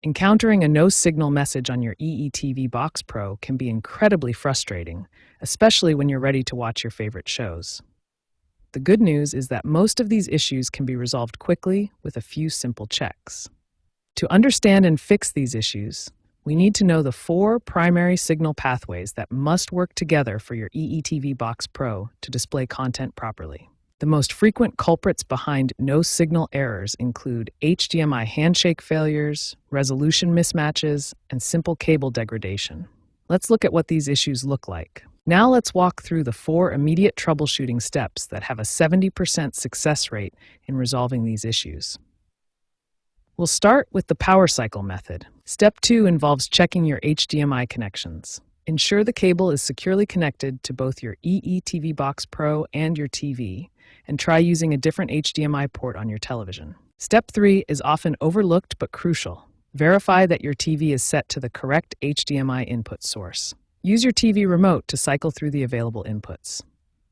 Encountering a no-signal message on your EETV Box Pro can be incredibly frustrating, especially when you're ready to watch your favorite shows. The good news is that most of these issues can be resolved quickly with a few simple checks. To understand and fix these issues, we need to know the 4 primary signal pathways that must work together for your EETV Box Pro to display content properly. The most frequent culprits behind no-signal errors include HDMI handshake failures, resolution mismatches, and simple cable degradation. Let's look at what these issues look like. Now let's walk through the 4 immediate troubleshooting steps that have a 70% success rate in resolving these issues. We'll start with the power cycle method. Step 2 involves checking your HDMI connections. Ensure the cable is securely connected to both your EETV Box Pro and your TV, and try using a different HDMI port on your television. Step 3 is often overlooked but crucial. Verify that your TV is set to the correct HDMI input source. Use your TV remote to cycle through the available inputs.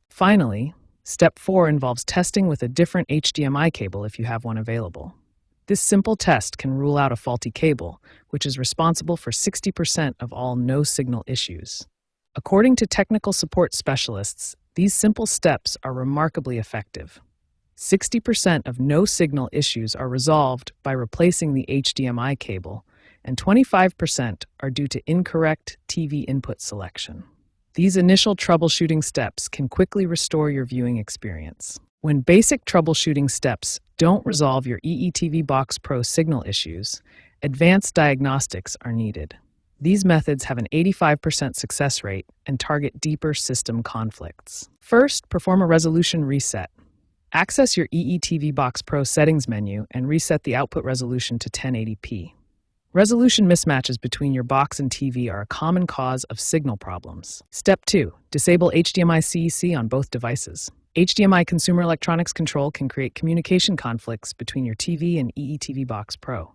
Finally, Step 4 involves testing with a different HDMI cable if you have one available. This simple test can rule out a faulty cable, which is responsible for 60% of all no-signal issues. According to technical support specialists, these simple steps are remarkably effective. 60% of no-signal issues are resolved by replacing the HDMI cable, and 25% are due to incorrect TV input selection. These initial troubleshooting steps can quickly restore your viewing experience. When basic troubleshooting steps don't resolve your EETV Box Pro signal issues, advanced diagnostics are needed. These methods have an 85% success rate and target deeper system conflicts. First, perform a resolution reset. Access your EETV Box Pro settings menu and reset the output resolution to 1080p. Resolution mismatches between your box and TV are a common cause of signal problems. Step 2. Disable HDMI CEC on both devices. HDMI consumer electronics control can create communication conflicts between your TV and EETV Box Pro.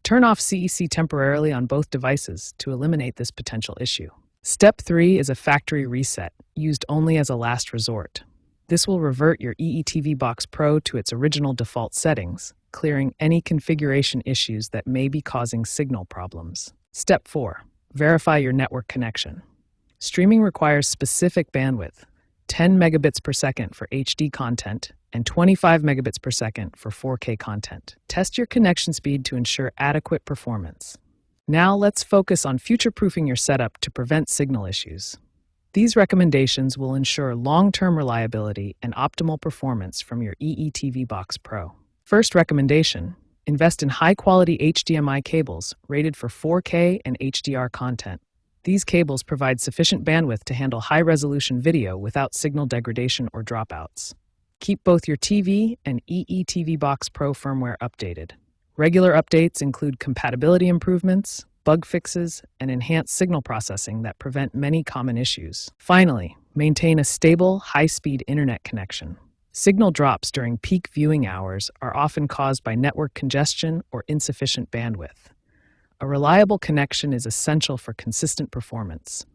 Turn off CEC temporarily on both devices to eliminate this potential issue. Step 3 is a factory reset, used only as a last resort. This will revert your EETV Box Pro to its original default settings, clearing any configuration issues that may be causing signal problems. Step 4. Verify your network connection. Streaming requires specific bandwidth, 10 megabits per second for HD content and 25 megabits per second for 4K content. Test your connection speed to ensure adequate performance. Now let's focus on future-proofing your setup to prevent signal issues. These recommendations will ensure long-term reliability and optimal performance from your EETV Box Pro. First recommendation: invest in high-quality HDMI cables rated for 4K and HDR content. These cables provide sufficient bandwidth to handle high-resolution video without signal degradation or dropouts. Keep both your TV and EETV Box Pro firmware updated. Regular updates include compatibility improvements, bug fixes, and enhanced signal processing that prevent many common issues. Finally, maintain a stable, high-speed internet connection. Signal drops during peak viewing hours are often caused by network congestion or insufficient bandwidth. A reliable connection is essential for consistent performance.